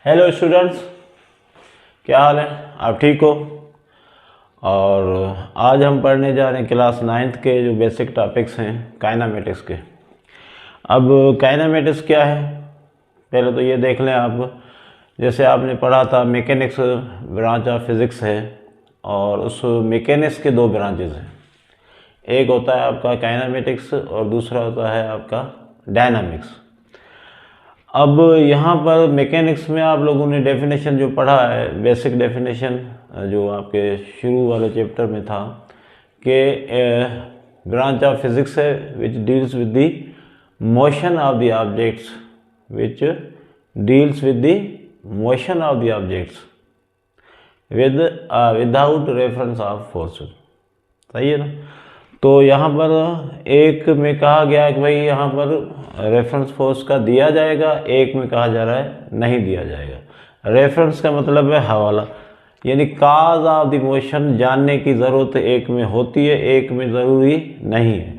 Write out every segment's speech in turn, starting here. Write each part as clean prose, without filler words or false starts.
Hello students, क्या हाल है? आप ठीक हो? और आज हम पढ़ने जा रहे हैं क्लास 9th के जो बेसिक टॉपिक्स हैं काइनेमेटिक्स के। अब काइनेमेटिक्स क्या है पहले तो ये देख लें आप। जैसे आपने पढ़ा था मैकेनिक्स ब्रांच ऑफ फिज़िक्स है, और उस मैकेनिक्स के दो ब्रांचेस हैं। एक होता है आपका काइनेमेटिक्स और दूसरा होता है आपका डायनामिक्स। अब यहाँ पर मैकेनिक्स में आप लोगों ने डेफिनेशन जो पढ़ा है, बेसिक डेफिनेशन जो आपके शुरू वाले चैप्टर में था कि ब्रांच ऑफ फिजिक्स है which deals with the motion of the objects, which deals with the motion of the objects without reference of force. सही है ना? तो यहाँ पर एक में कहा गया कि भाई यहाँ पर रेफरेंस फोर्स का दिया जाएगा, एक में कहा जा रहा है नहीं दिया जाएगा। रेफरेंस का मतलब है हवाला, यानी काज ऑफ द मोशन जानने की ज़रूरत एक में होती है, एक में ज़रूरी नहीं है।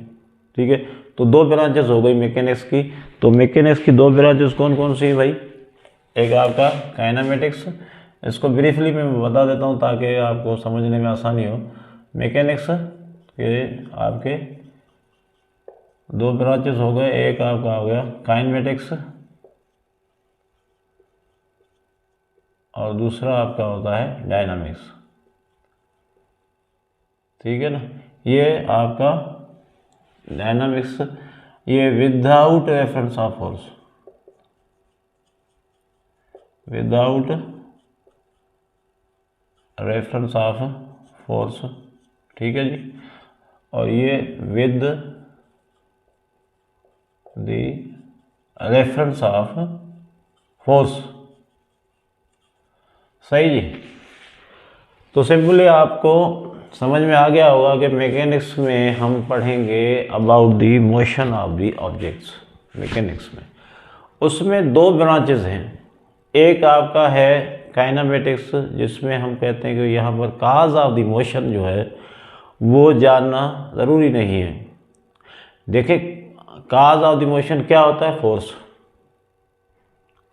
ठीक है, तो दो ब्रांचेस हो गई मैकेनिक्स की। तो मैकेनिक्स की दो ब्रांचेस कौन कौन सी है भाई? एक आपका काइनेमेटिक्स, इसको ब्रीफली मैं बता देता हूँ ताकि आपको समझने में आसानी हो। मैकेनिक्स के आपके दो ब्रांचेस हो गए, एक आपका हो गया काइनेमेटिक्स और दूसरा आपका होता है डायनामिक्स। ठीक है ना? ये आपका डायनामिक्स ये without reference of force, without reference of force. ठीक है जी। और ये with the reference of force. सही जी। तो सिंपली आपको समझ में आ गया होगा कि मैकेनिक्स में हम पढ़ेंगे about the motion of the objects. Mechanics में उसमें दो ब्रांचेस हैं। एक आपका है काइनेमेटिक्स, जिसमें हम कहते हैं कि यहाँ पर काज ऑफ द मोशन जो है वो जानना ज़रूरी नहीं है। देखिए, काज ऑफ द मोशन क्या होता है? Force.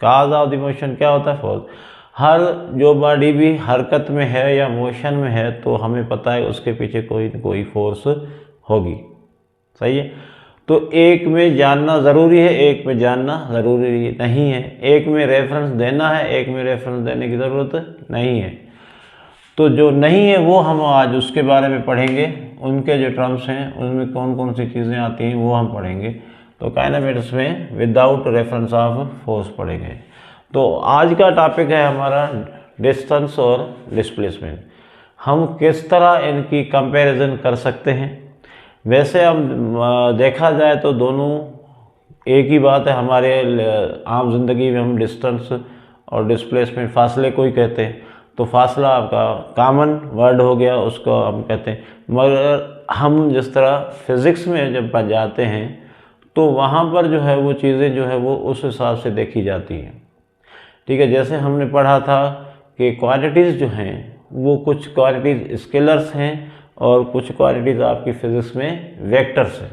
Cause of the motion क्या होता है? फोर्स। हर जो बॉडी भी हरकत में है या मोशन में है तो हमें पता है उसके पीछे कोई न कोई फोर्स होगी। सही है? तो एक में जानना ज़रूरी है, एक में जानना ज़रूरी नहीं है। एक में रेफरेंस देना है, एक में रेफरेंस देने की ज़रूरत नहीं है। तो जो नहीं है वो हम आज उसके बारे में पढ़ेंगे। उनके जो टर्म्स हैं उनमें कौन कौन सी चीज़ें आती हैं वो हम पढ़ेंगे। तो काइनेमेटिक्स में विदाउट रेफरेंस ऑफ फोर्स पढ़ेंगे। तो आज का टॉपिक है हमारा डिस्टेंस और डिस्प्लेसमेंट। हम किस तरह इनकी कंपैरिजन कर सकते हैं। वैसे हम देखा जाए तो दोनों एक ही बात है। हमारे आम जिंदगी में हम डिस्टेंस और डिस्प्लेसमेंट फासले को ही कहते हैं। तो फासला आपका कॉमन वर्ड हो गया, उसको हम कहते हैं। मगर हम जिस तरह फिज़िक्स में जब जाते हैं तो वहाँ पर जो है वो चीज़ें जो है वो उस हिसाब से देखी जाती हैं। ठीक है, जैसे हमने पढ़ा था कि क्वांटिटीज़ जो हैं वो कुछ क्वांटिटीज़ स्केलर्स हैं और कुछ क्वांटिटीज़ आपकी फ़िज़िक्स में वेक्टर्स हैं।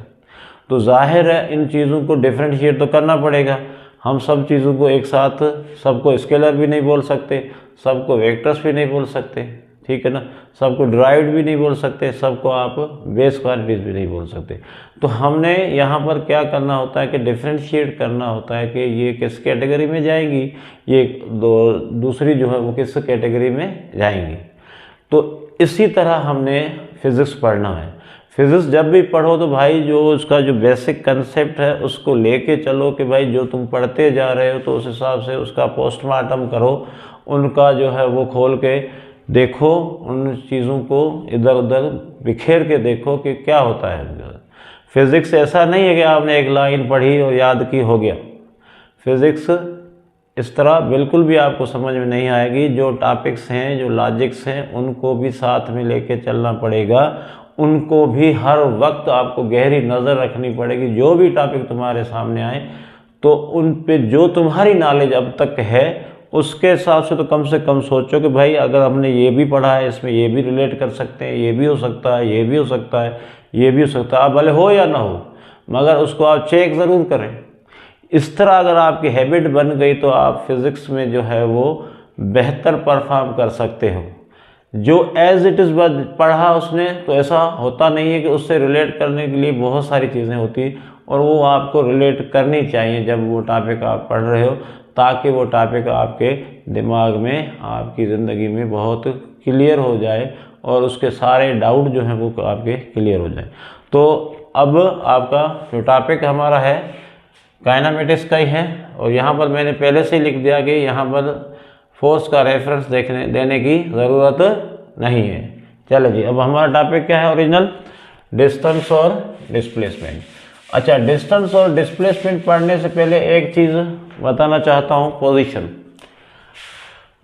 तो जाहिर है इन चीज़ों को डिफ्रेंशिएट तो करना पड़ेगा। हम सब चीज़ों को एक साथ सबको स्केलर भी नहीं बोल सकते, सबको वेक्टर्स भी नहीं बोल सकते। ठीक है ना? सबको डिराइव्ड भी नहीं बोल सकते, सबको आप बेस क्वांटिटीज़ भी नहीं बोल सकते। तो हमने यहाँ पर क्या करना होता है कि डिफ्रेंशिएट करना होता है कि ये किस कैटेगरी में जाएंगी, ये दूसरी जो है वो किस कैटेगरी में जाएंगी। तो इसी तरह हमने फिज़िक्स पढ़ना है। फिज़िक्स जब भी पढ़ो तो भाई जो उसका जो बेसिक कंसेप्ट है उसको लेके चलो कि भाई जो तुम पढ़ते जा रहे हो तो उस हिसाब से उसका पोस्टमार्टम करो, उनका जो है वो खोल के देखो, उन चीज़ों को इधर उधर बिखेर के देखो कि क्या होता है। फिज़िक्स ऐसा नहीं है कि आपने एक लाइन पढ़ी और याद की हो गया। फिज़िक्स इस तरह बिल्कुल भी आपको समझ में नहीं आएगी। जो टॉपिक्स हैं, जो लॉजिक्स हैं, उनको भी साथ में लेके चलना पड़ेगा। उनको भी हर वक्त आपको गहरी नज़र रखनी पड़ेगी। जो भी टॉपिक तुम्हारे सामने आए तो उन पे जो तुम्हारी नॉलेज अब तक है उसके हिसाब से तो कम से कम सोचो कि भाई अगर हमने ये भी पढ़ा है इसमें ये भी रिलेट कर सकते हैं, ये भी हो सकता है, ये भी हो सकता है, ये भी हो सकता है। अब भले हो या ना हो मगर उसको आप चेक ज़रूर करें। इस तरह अगर आपकी हैबिट बन गई तो आप फिज़िक्स में जो है वो बेहतर परफॉर्म कर सकते हो। जो एज इट इज़ पढ़ा उसने, तो ऐसा होता नहीं है कि उससे रिलेट करने के लिए बहुत सारी चीज़ें होती और वो आपको रिलेट करनी चाहिए जब वो टॉपिक आप पढ़ रहे हो, ताकि वो टॉपिक आपके दिमाग में, आपकी ज़िंदगी में बहुत क्लियर हो जाए और उसके सारे डाउट जो हैं वो आपके क्लियर हो जाए। तो अब आपका जो टॉपिक हमारा है काइनेमेटिक्स का ही है, और यहाँ पर मैंने पहले से ही लिख दिया कि यहाँ पर फोर्स का रेफरेंस देने की ज़रूरत नहीं है। चलो जी, अब हमारा टॉपिक क्या है ओरिजिनल? डिस्टेंस और डिस्प्लेसमेंट। अच्छा, डिस्टेंस और डिस्प्लेसमेंट पढ़ने से पहले एक चीज़ बताना चाहता हूँ, पोजीशन।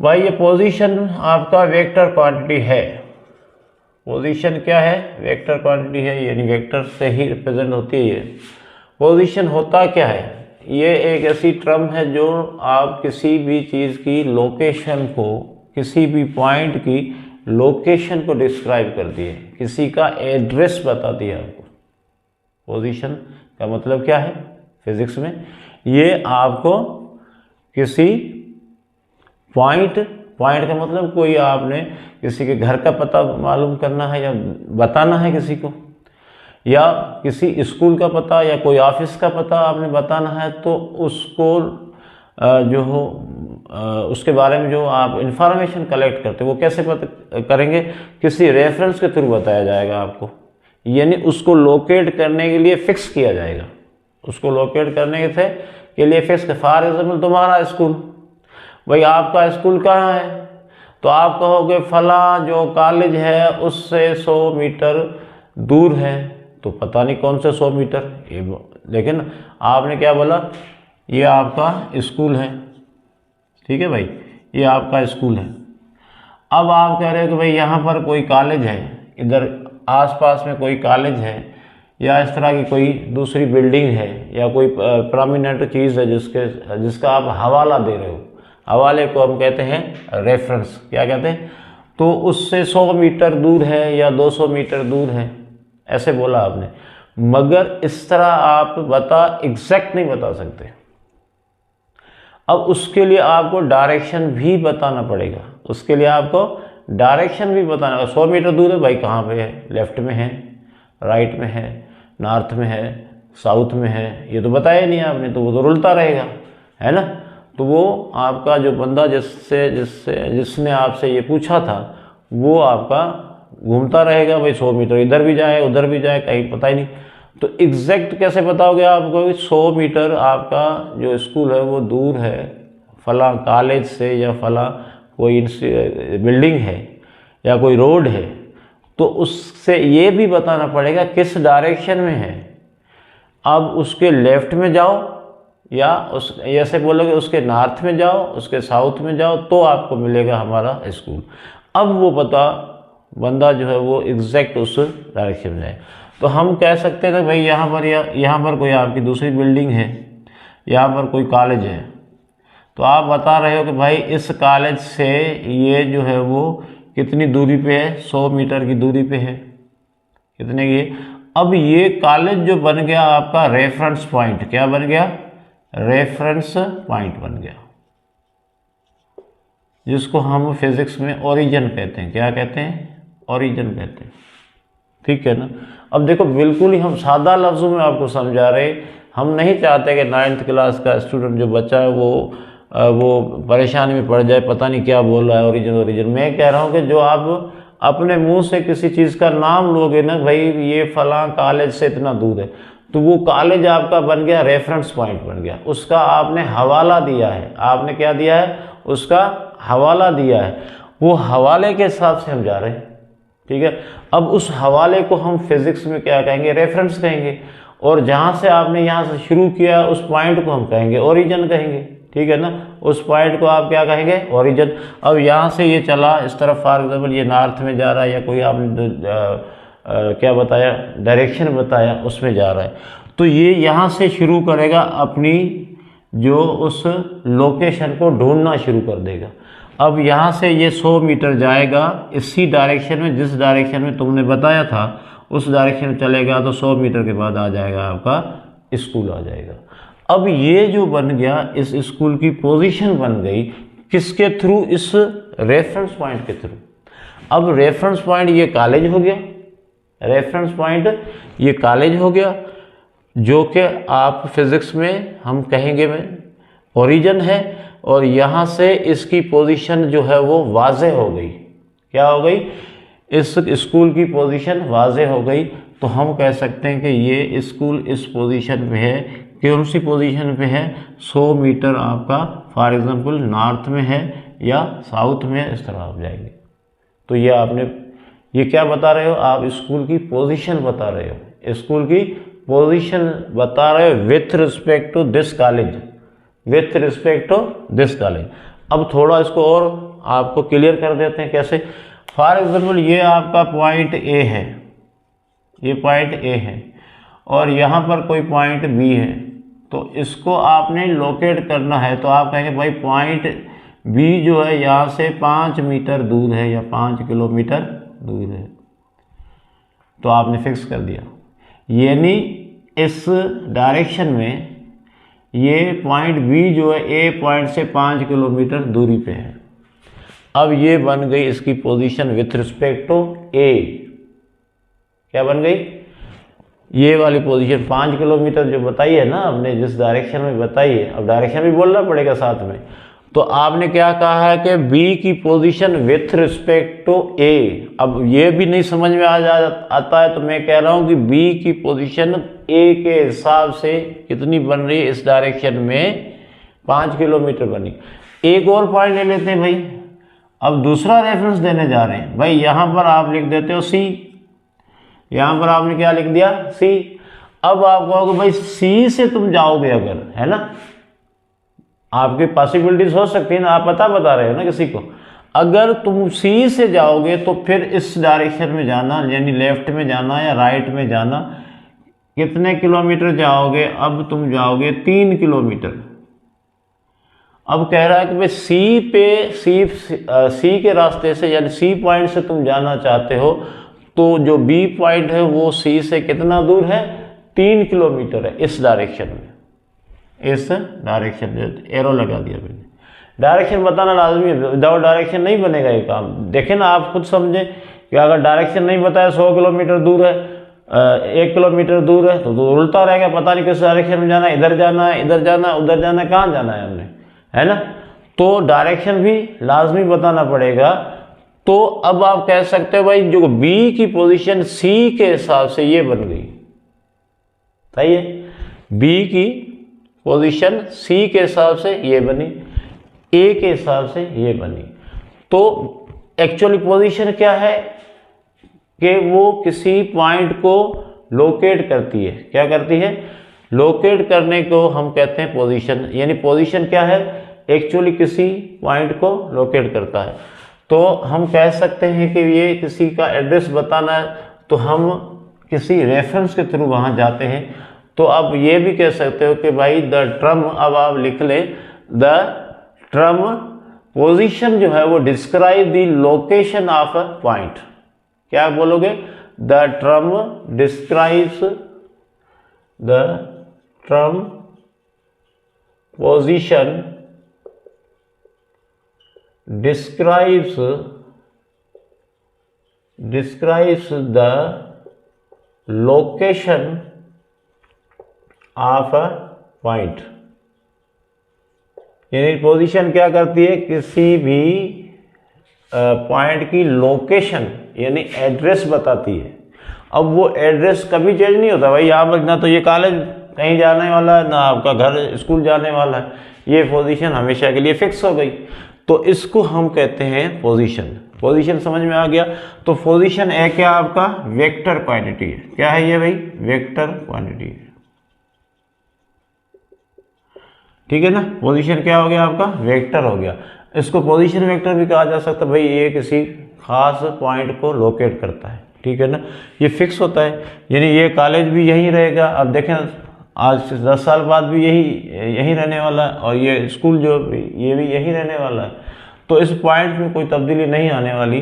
भाई ये पोजीशन आपका वेक्टर क्वांटिटी है। पोजीशन क्या है? वेक्टर क्वांटिटी है, यानी वेक्टर से ही रिप्रेजेंट होती है ये। पोजीशन होता क्या है? ये एक ऐसी टर्म है जो आप किसी भी चीज़ की लोकेशन को, किसी भी पॉइंट की लोकेशन को डिस्क्राइब करती है, किसी का एड्रेस बताती है आपको। पोजीशन का मतलब क्या है फिजिक्स में? ये आपको किसी पॉइंट का मतलब कोई आपने किसी के घर का पता मालूम करना है या बताना है किसी को, या किसी स्कूल का पता या कोई ऑफिस का पता आपने बताना है, तो उसको जो हो उसके बारे में जो आप इंफॉर्मेशन कलेक्ट करते हो वो कैसे पता करेंगे? किसी रेफरेंस के थ्रू बताया जाएगा आपको, यानी उसको लोकेट करने के लिए फिक्स किया जाएगा। उसको लोकेट करने के लिए फिक्स। फॉर एग्जाम्पल तुम्हारा स्कूल, भाई आपका स्कूल कहाँ है? तो आप कहोगे फला जो कॉलेज है उससे 100 मीटर दूर है। तो पता नहीं कौन से 100 मीटर, लेकिन आपने क्या बोला? ये आपका स्कूल है, ठीक है भाई, ये आपका स्कूल है। अब आप कह रहे हो कि भाई यहाँ पर कोई कॉलेज है, इधर आसपास में कोई कॉलेज है, या इस तरह की कोई दूसरी बिल्डिंग है, या कोई प्रोमिनेंट चीज़ है जिसका आप हवाला दे रहे हो। हवाले को हम कहते हैं रेफरेंस। क्या कहते हैं? तो उससे 100 मीटर दूर है या 200 मीटर दूर है, ऐसे बोला आपने। मगर इस तरह आप एग्जैक्ट नहीं बता सकते। अब उसके लिए आपको डायरेक्शन भी बताना पड़ेगा। उसके लिए आपको डायरेक्शन भी बताना होगा। 100 मीटर दूर है भाई, कहाँ पे है? लेफ्ट में है, राइट में है, नॉर्थ में है, साउथ में है, ये तो बताया नहीं आपने, तो वो तो रुलता रहेगा, है ना। तो वो आपका जो बंदा जिसने आपसे ये पूछा था, वो आपका घूमता रहेगा भाई, 100 मीटर इधर भी जाए उधर भी जाए, कहीं पता ही नहीं। तो एग्जैक्ट कैसे बताओगे आपको? 100 मीटर आपका जो स्कूल है वो दूर है फला कॉलेज से, या फला कोई बिल्डिंग है, या कोई रोड है, तो उससे ये भी बताना पड़ेगा किस डायरेक्शन में है। अब उसके लेफ्ट में जाओ, या ऐसे बोलोगे उसके नॉर्थ में जाओ, उसके साउथ में जाओ, तो आपको मिलेगा हमारा स्कूल। अब वो बंदा जो है वो एग्जैक्ट उस डायरेक्शन में जाए। तो हम कह सकते हैं कि भाई यहाँ पर कोई आपकी दूसरी बिल्डिंग है, यहाँ पर कोई कॉलेज है, तो आप बता रहे हो कि भाई इस कॉलेज से ये जो है वो कितनी दूरी पे है? 100 मीटर की दूरी पे है। कितने की? अब ये कॉलेज जो बन गया आपका रेफरेंस पॉइंट। क्या बन गया? रेफरेंस पॉइंट बन गया, जिसको हम फिजिक्स में ओरिजिन कहते हैं। क्या कहते हैं? ओरिजिन कहते हैं, ठीक है ना। अब देखो, बिल्कुल ही हम सादा लफ्ज़ों में आपको समझा रहे। हम नहीं चाहते कि 9th क्लास का स्टूडेंट जो बच्चा है वो परेशानी में पड़ जाए, पता नहीं क्या बोल रहा है ओरिजिन। मैं कह रहा हूँ कि जो आप अपने मुंह से किसी चीज़ का नाम लोगे ना, भाई ये फलां कॉलेज से इतना दूर है, तो वो कॉलेज आपका बन गया रेफरेंस पॉइंट बन गया। उसका आपने हवाला दिया है। आपने क्या दिया है? उसका हवाला दिया है। वो हवाले के हिसाब से हम जा रहे हैं, ठीक है। अब उस हवाले को हम फिजिक्स में क्या कहेंगे? रेफरेंस कहेंगे। और जहाँ से आपने यहाँ से शुरू किया उस पॉइंट को हम कहेंगे ओरिजिन कहेंगे, ठीक है ना। उस पॉइंट को आप क्या कहेंगे? ओरिजिन। अब यहाँ से ये चला इस तरफ, फॉर एग्जाम्पल ये नॉर्थ में जा रहा है, या कोई आपने क्या बताया, डायरेक्शन बताया, उसमें जा रहा है, तो ये यहाँ से शुरू करेगा अपनी जो उस लोकेशन को ढूंढना शुरू कर देगा। अब यहाँ से ये 100 मीटर जाएगा इसी डायरेक्शन में, जिस डायरेक्शन में तुमने बताया था उस डायरेक्शन में चलेगा, तो 100 मीटर के बाद आ जाएगा आपका स्कूल आ जाएगा। अब ये जो बन गया, इस स्कूल की पोजीशन बन गई किसके थ्रू? इस रेफरेंस पॉइंट के थ्रू। अब रेफरेंस पॉइंट ये कॉलेज हो गया, रेफरेंस पॉइंट ये कॉलेज हो गया, जो कि आप फिजिक्स में हम कहेंगे में ओरिजिन है, और यहाँ से इसकी पोजीशन जो है वो वाज़े हो गई। क्या हो गई? इस स्कूल की पोजीशन वाज़े हो गई। तो हम कह सकते हैं कि ये स्कूल इस पोजीशन पे है। कौन सी पोजीशन पे है? 100 मीटर आपका फॉर एग्जांपल नॉर्थ में है या साउथ में, इस तरह आप जाएंगे। तो ये आपने ये क्या बता रहे हो? आप स्कूल की पोजीशन बता रहे हो, स्कूल की पोजीशन बता रहे हो with respect to this college, with respect to this college. अब थोड़ा इसको और आपको क्लियर कर देते हैं। कैसे? फॉर एग्जांपल ये आपका पॉइंट ए है, ये पॉइंट ए है, और यहाँ पर कोई पॉइंट बी है। तो इसको आपने लोकेट करना है। तो आप कहेंगे भाई पॉइंट बी जो है यहाँ से 5 मीटर दूर है या 5 किलोमीटर दूर है। तो आपने फिक्स कर दिया, यानी इस डायरेक्शन में ये पॉइंट बी जो है ए पॉइंट से 5 किलोमीटर दूरी पे है। अब ये बन गई इसकी पोजीशन विथ रिस्पेक्ट टू ए। क्या बन गई? ये वाली पोजीशन 5 किलोमीटर जो बताई है ना आपने, जिस डायरेक्शन में बताई है, अब डायरेक्शन भी बोलना पड़ेगा साथ में। तो आपने क्या कहा है कि बी की पोजीशन विथ रिस्पेक्ट टू ए। अब ये भी नहीं समझ में आता है, तो मैं कह रहा हूँ कि बी की पोजीशन ए के हिसाब से कितनी बन रही है? इस डायरेक्शन में 5 किलोमीटर बनी। एक और पॉइंट ले लेते हैं भाई। अब दूसरा रेफरेंस देने जा रहे हैं भाई। यहाँ पर आप लिख देते हो सी, यहाँ पर आपने क्या लिख दिया? सी। अब आप कहोगे भाई सी से तुम जाओगे अगर, है ना, आपकी पॉसिबिलिटीज हो सकती है ना, आप बता रहे हो ना किसी को। अगर तुम सी से जाओगे तो फिर इस डायरेक्शन में जाना, यानी लेफ्ट में जाना या राइट में जाना। कितने किलोमीटर जाओगे? अब तुम जाओगे 3 किलोमीटर। अब कह रहा है कि भाई सी के रास्ते से, यानी सी पॉइंट से तुम जाना चाहते हो, तो जो बी पॉइंट है वो सी से कितना दूर है? 3 किलोमीटर है इस डायरेक्शन में, इस डायरेक्शन में एरो लगा दिया मैंने। डायरेक्शन बताना लाजमी है, विदाउट डायरेक्शन नहीं बनेगा ये काम। देखें ना, आप खुद समझें कि अगर डायरेक्शन नहीं बताया 100 किलोमीटर दूर है, 1 किलोमीटर दूर है, तो उल्टा रहेगा, पता नहीं किस डायरेक्शन में जाना है, इधर जाना है, इधर जाना है, उधर जाना है, कहाँ जाना है हमने, है ना। तो डायरेक्शन भी लाजमी बताना पड़ेगा। तो अब आप कह सकते हो भाई जो बी की पोजीशन सी के हिसाब से ये बन गई, सही है। बी की पोजीशन सी के हिसाब से ये बनी, ए के हिसाब से ये बनी। तो एक्चुअली पोजीशन क्या है कि वो किसी पॉइंट को लोकेट करती है। क्या करती है? लोकेट करने को हम कहते हैं पोजीशन। यानी पोजीशन क्या है? एक्चुअली किसी पॉइंट को लोकेट करता है। तो हम कह सकते हैं कि ये किसी का एड्रेस बताना है, तो हम किसी रेफरेंस के थ्रू वहाँ जाते हैं। तो आप ये भी कह सकते हो कि भाई द टर्म, अब आप लिख ले, द टर्म पोजीशन जो है वो describe the location of a point. क्या बोलोगे? The term describes, the term position describes the location of a point। यानी पोजीशन क्या करती है? किसी भी पॉइंट की लोकेशन यानी एड्रेस बताती है। अब वो एड्रेस कभी चेंज नहीं होता भाई। यहाँ पर ना तो ये कॉलेज कहीं जाने वाला है, ना आपका घर स्कूल जाने वाला है, ये पोजीशन हमेशा के लिए फिक्स हो गई। तो इसको हम कहते हैं पोजीशन। पोजीशन समझ में आ गया। तो पोजीशन है क्या? आपका वेक्टर क्वांटिटी है। क्या है ये भाई? वेक्टर क्वांटिटी है, ठीक है ना। पोजीशन क्या हो गया? आपका वेक्टर हो गया। इसको पोजीशन वेक्टर भी कहा जा सकता है भाई। ये किसी खास पॉइंट को लोकेट करता है, ठीक है ना। ये फिक्स होता है, यानी ये कॉलेज भी यहीं रहेगा। अब देखें आज से 10 साल बाद भी यही रहने वाला है, और ये स्कूल जो ये भी यही रहने वाला है। तो इस पॉइंट में कोई तब्दीली नहीं आने वाली।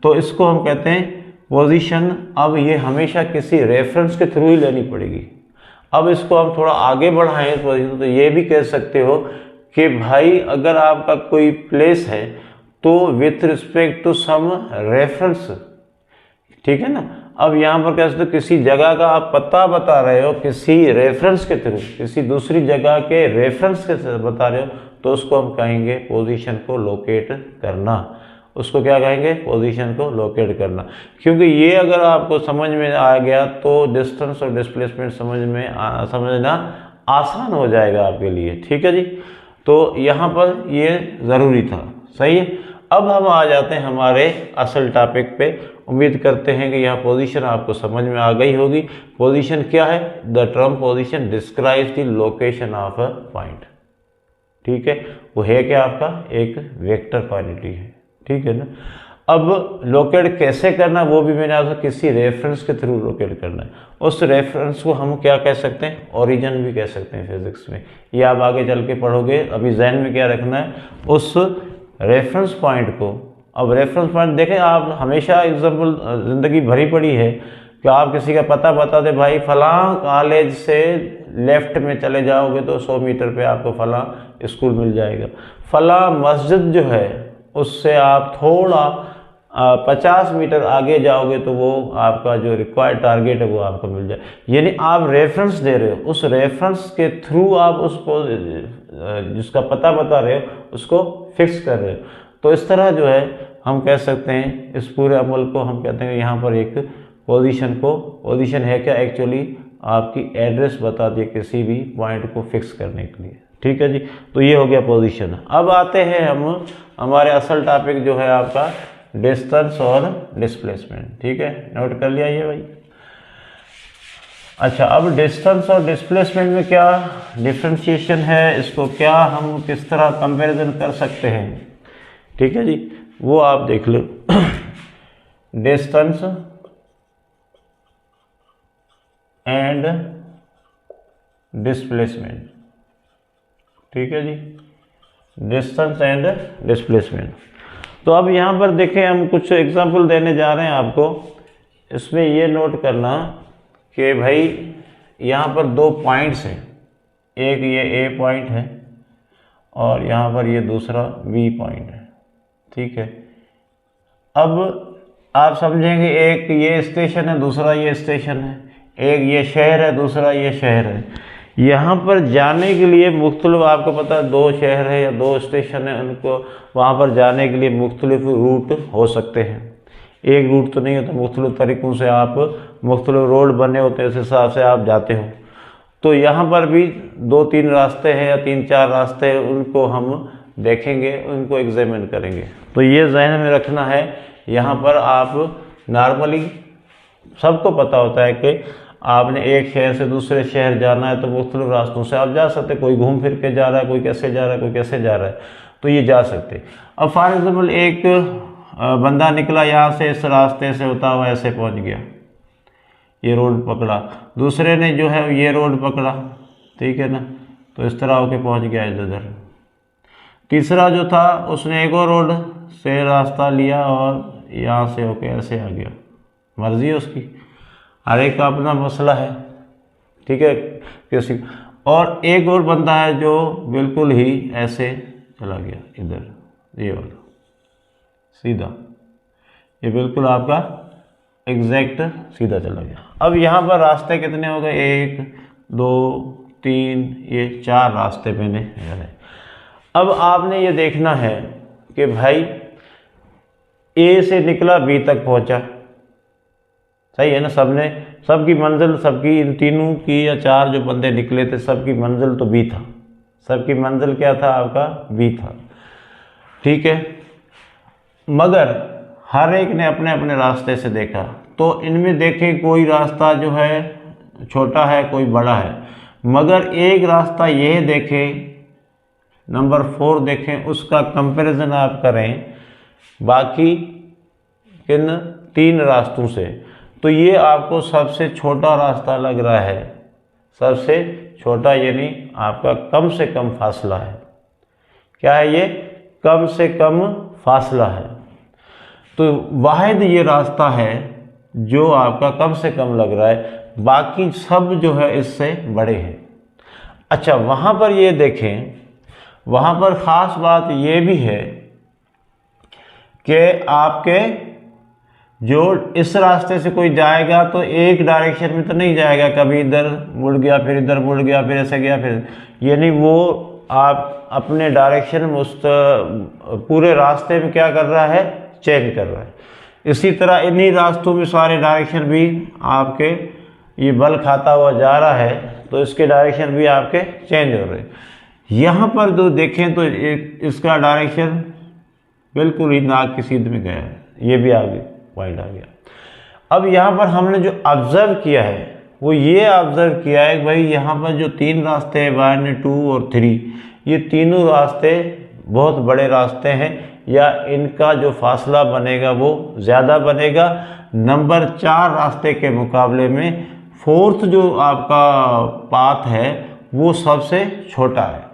तो इसको हम कहते हैं पोजीशन। अब ये हमेशा किसी रेफरेंस के थ्रू ही लेनी पड़ेगी। अब इसको हम थोड़ा आगे बढ़ाएं तो ये भी कह सकते हो कि भाई अगर आपका कोई प्लेस है तो with respect to some reference, ठीक है ना। अब यहाँ पर कह सकते हो किसी जगह का आप पता बता रहे हो किसी रेफरेंस के थ्रू, किसी दूसरी जगह के रेफरेंस के साथ बता रहे हो, तो उसको हम कहेंगे पोजीशन को लोकेट करना। उसको क्या कहेंगे? पोजीशन को लोकेट करना। क्योंकि ये अगर आपको समझ में आ गया तो डिस्टेंस और डिस्प्लेसमेंट समझना आसान हो जाएगा आपके लिए, ठीक है जी। तो यहाँ पर ये ज़रूरी था, सही है। अब हम आ जाते हैं हमारे असल टॉपिक पे। उम्मीद करते हैं कि यह पोजीशन आपको समझ में आ गई होगी। पोजीशन क्या है? The term position describes the location of a point, ठीक है। वो है क्या? आपका एक वेक्टर क्वांटिटी है, ठीक है ना। अब लोकेट कैसे करना वो भी मैंने आपसे किसी रेफरेंस के थ्रू लोकेट करना है। उस रेफरेंस को हम क्या कह सकते हैं? ओरिजिन भी कह सकते हैं फिजिक्स में। ये आप आगे चल के पढ़ोगे। अभी जहन में क्या रखना है? उस रेफरेंस पॉइंट को। अब रेफरेंस पॉइंट देखें, आप हमेशा एग्जाम्पल ज़िंदगी भरी पड़ी है कि आप किसी का पता बता दे, भाई फलां कॉलेज से लेफ्ट में चले जाओगे तो 100 मीटर पे आपको फलां स्कूल मिल जाएगा। फलां मस्जिद जो है उससे आप थोड़ा 50 मीटर आगे जाओगे तो वो आपका जो रिक्वायर्ड टारगेट है वो आपको मिल जाए। यानी आप रेफरेंस दे रहे हो, उस रेफरेंस के थ्रू आप उसको जिसका पता बता रहे हो उसको फिक्स कर रहे हो। तो इस तरह जो है हम कह सकते हैं इस पूरे अमल को हम कहते हैं यहाँ पर एक पोजीशन है क्या? एक्चुअली आपकी एड्रेस बता दी किसी भी पॉइंट को फिक्स करने के लिए, ठीक है जी। तो ये हो गया पोजीशन। अब आते हैं हम हमारे असल टॉपिक जो है आपका डिस्टेंस और डिस्प्लेसमेंट, ठीक है। नोट कर लिया ये भाई। अच्छा, अब डिस्टेंस और डिस्प्लेसमेंट में क्या डिफ्रेंशिएशन है, इसको क्या हम किस तरह कंपैरिजन कर सकते हैं, ठीक है जी, वो आप देख लो। डिस्टेंस एंड डिस्प्लेसमेंट, ठीक है जी, डिस्टेंस एंड डिस्प्लेसमेंट। तो अब यहाँ पर देखें, हम कुछ एग्जांपल देने जा रहे हैं आपको। इसमें ये नोट करना कि भाई यहाँ पर दो पॉइंट्स हैं, एक ये ए पॉइंट है और यहाँ पर ये दूसरा बी पॉइंट है, ठीक है। अब आप समझेंगे एक ये स्टेशन है, दूसरा ये स्टेशन है, एक ये शहर है, दूसरा ये शहर है। यहाँ पर जाने के लिए मुख्तलिफ, आपको पता है दो शहर है या दो स्टेशन है, उनको वहाँ पर जाने के लिए मुख्तलिफ रूट हो सकते हैं। एक रूट तो नहीं होता, मुख्तलिफ तरीक़ों से आप मुख्तलिफ रोड बने होते हैं, उस हिसाब से आप जाते हो। तो यहाँ पर भी 2-3 रास्ते हैं या 3-4 रास्ते हैं, उनको हम देखेंगे, उनको एग्जामिन करेंगे। तो ये जहन में रखना है। यहाँ पर आप नॉर्मली सबको पता होता है कि आपने एक शहर से दूसरे शहर जाना है तो मुख्तलिफ रास्तों से आप जा सकते। कोई घूम फिर के जा रहा है, कोई कैसे जा रहा है, कोई कैसे जा रहा है, तो ये जा सकते। अब फॉर एग्जाम्पल एक बंदा निकला यहाँ से, इस रास्ते से होता हुआ ऐसे पहुँच गया, ये रोड पकड़ा। दूसरे ने जो है ये रोड पकड़ा, ठीक है ना, तो इस तरह होके पहुँच गया इधर। तीसरा जो था उसने एक और रोड से रास्ता लिया और यहाँ से होके ऐसे आ गया। मर्जी है उसकी, हर एक का अपना मसला है, ठीक है। किसी और एक और बंदा है जो बिल्कुल ही ऐसे चला गया इधर, ये वाला सीधा, ये बिल्कुल आपका एग्जैक्ट सीधा चला गया। अब यहाँ पर रास्ते कितने हो गए? 1 2 3, ये 4 रास्ते मैंने है। अब आपने ये देखना है कि भाई ए से निकला बी तक पहुँचा, सही है ना। सबकी मंजिल, सबकी इन तीनों की या 4 जो बंदे निकले थे सबकी मंजिल तो बी था। सबकी मंजिल क्या था? आपका बी था, ठीक है। मगर हर एक ने अपने अपने रास्ते से देखा, तो इनमें देखें कोई रास्ता जो है छोटा है, कोई बड़ा है। मगर एक रास्ता ये देखें, नंबर 4 देखें, उसका कंपैरिजन आप करें बाकी किन 3 रास्तों से, तो ये आपको सबसे छोटा रास्ता लग रहा है। सबसे छोटा यानी आपका कम से कम फासला है। क्या है ये? कम से कम फासला है। तो वाहिद ये रास्ता है जो आपका कम से कम लग रहा है। बाकी सब जो है इससे बड़े हैं। अच्छा, वहाँ पर ये देखें, वहाँ पर ख़ास बात ये भी है कि आपके जो इस रास्ते से कोई जाएगा तो एक डायरेक्शन में तो नहीं जाएगा, कभी इधर मुड़ गया फिर इधर मुड़ गया फिर ऐसे गया फिर, यानी वो आप अपने डायरेक्शन में उस पूरे रास्ते में क्या कर रहा है, चेंज कर रहा है। इसी तरह इन्हीं रास्तों में सारे डायरेक्शन भी आपके ये बल खाता हुआ जा रहा है, तो इसके डायरेक्शन भी आपके चेंज हो रहे हैं। यहाँ पर जो देखें तो इसका डायरेक्शन बिल्कुल ही नाक की सीध में गया है, ये भी आगे पॉइंट आ गया। अब यहाँ पर हमने जो ऑब्जर्व किया है वो ये ऑब्जर्व किया है कि भाई यहाँ पर जो तीन रास्ते हैं 1, 2 और 3, ये तीनों रास्ते बहुत बड़े रास्ते हैं, या इनका जो फासला बनेगा वो ज़्यादा बनेगा नंबर 4 रास्ते के मुकाबले में। फोर्थ जो आपका पाथ है वो सबसे छोटा है,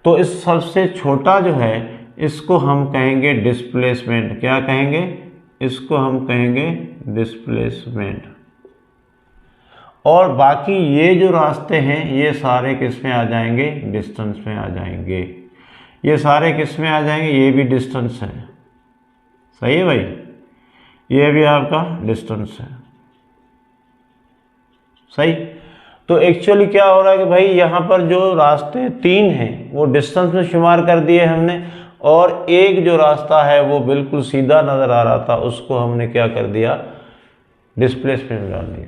तो इस सबसे छोटा जो है इसको हम कहेंगे डिस्प्लेसमेंट। क्या कहेंगे? इसको हम कहेंगे डिस्प्लेसमेंट। और बाकी ये जो रास्ते हैं ये सारे किस में आ जाएंगे? डिस्टेंस में आ जाएंगे। ये सारे किस में आ जाएंगे? ये भी डिस्टेंस है। सही है भाई, ये भी आपका डिस्टेंस है। सही। तो एक्चुअली क्या हो रहा है कि भाई यहाँ पर जो रास्ते 3 हैं वो डिस्टेंस में शुमार कर दिए हमने, और एक जो रास्ता है वो बिल्कुल सीधा नज़र आ रहा था, उसको हमने क्या कर दिया? डिस्प्लेसमेंट में डाल दिया।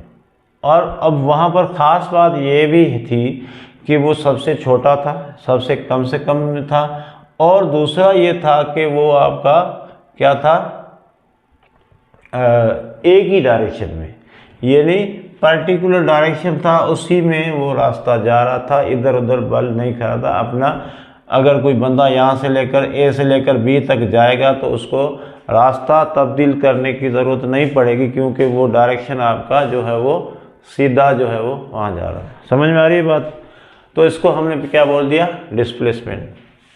और अब वहाँ पर ख़ास बात ये भी थी कि वो सबसे छोटा था, सबसे कम से कम में था, और दूसरा ये था कि वो आपका क्या था? एक ही डायरेक्शन में, यानी पर्टिकुलर डायरेक्शन था, उसी में वो रास्ता जा रहा था, इधर उधर बल नहीं कर रहा था अपना। अगर कोई बंदा यहाँ से लेकर ए से लेकर बी तक जाएगा तो उसको रास्ता तब्दील करने की ज़रूरत नहीं पड़ेगी, क्योंकि वो डायरेक्शन आपका जो है वो सीधा जो है वो वहाँ जा रहा है। समझ में आ रही है बात? तो इसको हमने क्या बोल दिया? डिस्प्लेसमेंट।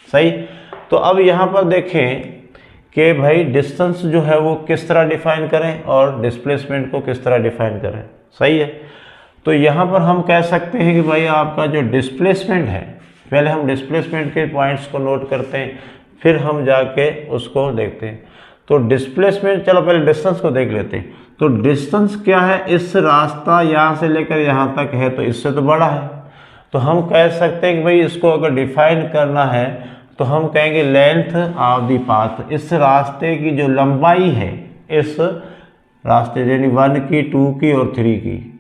सही। तो अब यहाँ पर देखें कि भाई डिस्टेंस जो है वो किस तरह डिफाइन करें और डिस्प्लेसमेंट को किस तरह डिफाइन करें। सही है। तो यहाँ पर हम कह सकते हैं कि भाई आपका जो डिस्प्लेसमेंट है, पहले हम डिस्प्लेसमेंट के पॉइंट्स को नोट करते हैं, फिर हम जाके उसको देखते हैं। तो डिस्प्लेसमेंट, चलो पहले डिस्टेंस को देख लेते हैं। तो डिस्टेंस क्या है? इस रास्ता यहाँ से लेकर यहाँ तक है तो इससे तो बड़ा है, तो हम कह सकते हैं कि भाई इसको अगर डिफाइन करना है तो हम कहेंगे लेंथ ऑफ द पाथ। इस रास्ते की जो लंबाई है, इस रास्ते यानी 1 की, 2 की और 3 की,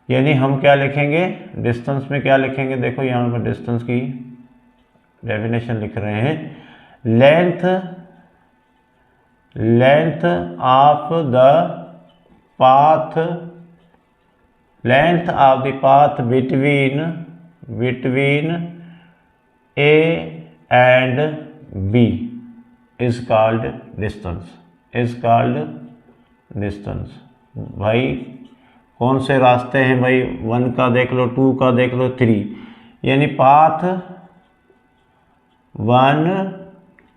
यानी हम क्या लिखेंगे डिस्टेंस में? क्या लिखेंगे? देखो यहाँ पर डिस्टेंस की डेफिनेशन लिख रहे हैं, length of the path, length of the path between A and B is called distance. भाई कौन से रास्ते हैं भाई? 1 का देख लो, 2 का देख लो, 3, यानी path 1,